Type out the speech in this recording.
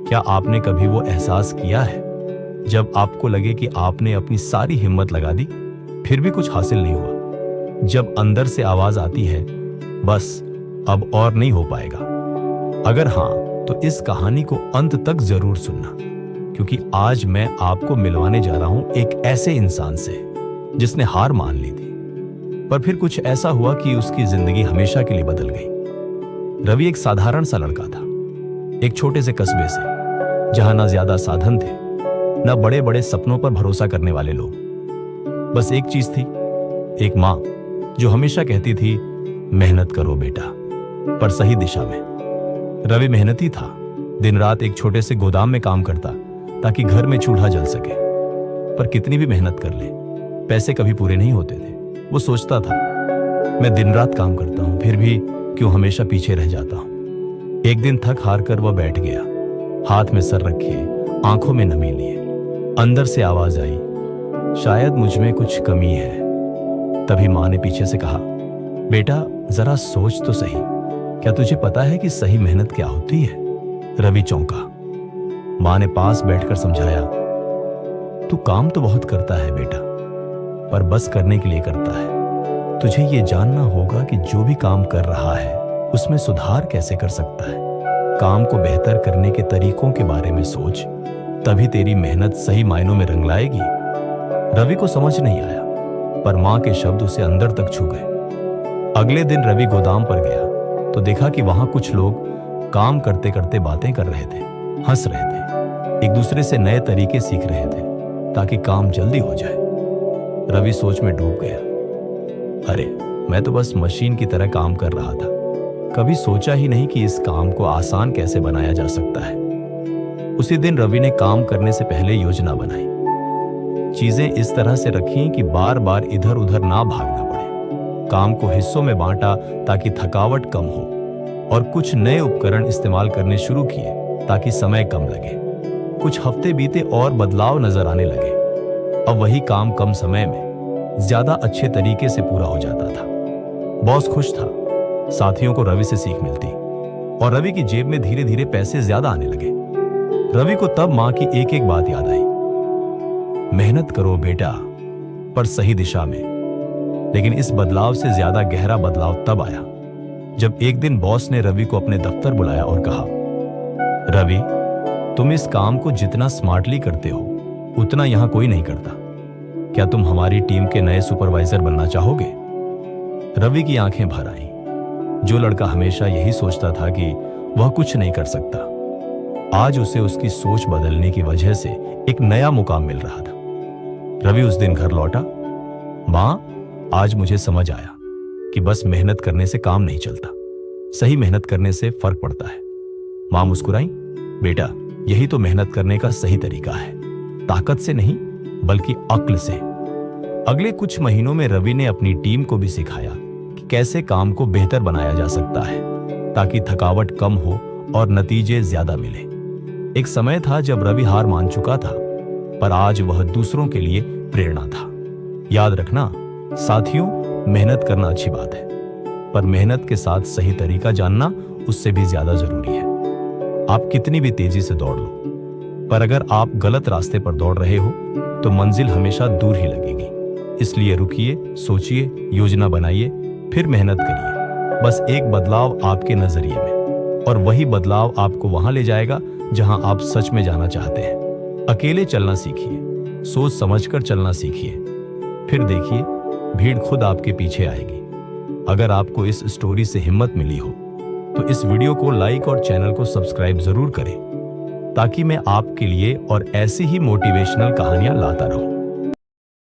क्या आपने कभी वो एहसास किया है जब आपको लगे कि आपने अपनी सारी हिम्मत लगा दी, फिर भी कुछ हासिल नहीं हुआ? जब अंदर से आवाज आती है, बस अब और नहीं हो पाएगा। अगर हाँ, तो इस कहानी को अंत तक जरूर सुनना, क्योंकि आज मैं आपको मिलवाने जा रहा हूं एक ऐसे इंसान से जिसने हार मान ली थी, पर फिर कुछ ऐसा हुआ कि उसकी जिंदगी हमेशा के लिए बदल गई। रवि एक साधारण सा लड़का था, एक छोटे से कस्बे से, जहां ना ज्यादा साधन थे, ना बड़े बड़े सपनों पर भरोसा करने वाले लोग। बस एक चीज थी, एक माँ जो हमेशा कहती थी, मेहनत करो बेटा, पर सही दिशा में। रवि मेहनती था, दिन रात एक छोटे से गोदाम में काम करता ताकि घर में चूल्हा जल सके। पर कितनी भी मेहनत कर ले, पैसे कभी पूरे नहीं होते थे। वो सोचता था, मैं दिन रात काम करता हूं, फिर भी क्यों हमेशा पीछे रह जाता हूं। एक दिन थक हार कर वह बैठ गया, हाथ में सर रखे, आंखों में नमी लिए। अंदर से आवाज आई, शायद मुझ में कुछ कमी है। तभी माँ ने पीछे से कहा, बेटा जरा सोच तो सही, क्या तुझे पता है कि सही मेहनत क्या होती है? रवि चौंका। माँ ने पास बैठकर समझाया, तू काम तो बहुत करता है बेटा, पर बस करने के लिए करता है। तुझे ये जानना होगा कि जो भी काम कर रहा है उसमें सुधार कैसे कर सकता है। काम को बेहतर करने के तरीकों के बारे में सोच, तभी तेरी मेहनत सही मायनों में रंग लाएगी। रवि को समझ नहीं आया, पर माँ के शब्द उसे अंदर तक छू गए। अगले दिन रवि गोदाम पर गया तो देखा कि वहां कुछ लोग काम करते करते बातें कर रहे थे, हंस रहे थे, एक दूसरे से नए तरीके सीख रहे थे ताकि काम जल्दी हो जाए। रवि सोच में डूब गया, अरे मैं तो बस मशीन की तरह काम कर रहा था, कभी सोचा ही नहीं कि इस काम को आसान कैसे बनाया जा सकता है। उसी दिन रवि ने काम करने से पहले योजना बनाई, चीजें इस तरह से रखी कि बार बार इधर उधर ना भागना पड़े। काम को हिस्सों में बांटा ताकि थकावट कम हो, और कुछ नए उपकरण इस्तेमाल करने शुरू किए ताकि समय कम लगे। कुछ हफ्ते बीते और बदलाव नजर आने लगे। अब वही काम कम समय में ज्यादा अच्छे तरीके से पूरा हो जाता था। बॉस खुश था, साथियों को रवि से सीख मिलती, और रवि की जेब में धीरे धीरे पैसे ज्यादा आने लगे। रवि को तब मां की एक एक बात याद आई, मेहनत करो बेटा, पर सही दिशा में। लेकिन इस बदलाव से ज्यादा गहरा बदलाव तब आया जब एक दिन बॉस ने रवि को अपने दफ्तर बुलाया और कहा, रवि तुम इस काम को जितना स्मार्टली करते हो उतना यहां कोई नहीं करता। क्या तुम हमारी टीम के नए सुपरवाइजर बनना चाहोगे? रवि की आंखें भर आईं। जो लड़का हमेशा यही सोचता था कि वह कुछ नहीं कर सकता, आज उसे उसकी सोच बदलने की वजह से एक नया मुकाम मिल रहा था। रवि उस दिन घर लौटा, मां आज मुझे समझ आया कि बस मेहनत करने से काम नहीं चलता, सही मेहनत करने से फर्क पड़ता है। मां मुस्कुराई, बेटा यही तो मेहनत करने का सही तरीका है, ताकत से नहीं बल्कि अक्ल से। अगले कुछ महीनों में रवि ने अपनी टीम को भी सिखाया कि कैसे काम को बेहतर बनाया जा सकता है ताकि थकावट कम हो और नतीजे ज्यादा मिले। एक समय था जब रवि हार मान चुका था, पर आज वह दूसरों के लिए प्रेरणा था। याद रखना साथियों, मेहनत करना अच्छी बात है, पर मेहनत के साथ सही तरीका जानना उससे भी ज्यादा जरूरी है। आप कितनी भी तेजी से दौड़ लो, पर अगर आप गलत रास्ते पर दौड़ रहे हो तो मंजिल हमेशा दूर ही लगेगी। इसलिए रुकिए, सोचिए, योजना बनाइए, फिर मेहनत करिए। बस एक बदलाव आपके नजरिए में, और वही बदलाव आपको वहां ले जाएगा जहां आप सच में जाना चाहते हैं। अकेले चलना सीखिए, सोच समझकर चलना सीखिए, फिर देखिए भीड़ खुद आपके पीछे आएगी। अगर आपको इस स्टोरी से हिम्मत मिली हो तो इस वीडियो को लाइक और चैनल को सब्सक्राइब जरूर करें, ताकि मैं आपके लिए और ऐसी ही मोटिवेशनल कहानियां लाता रहूं।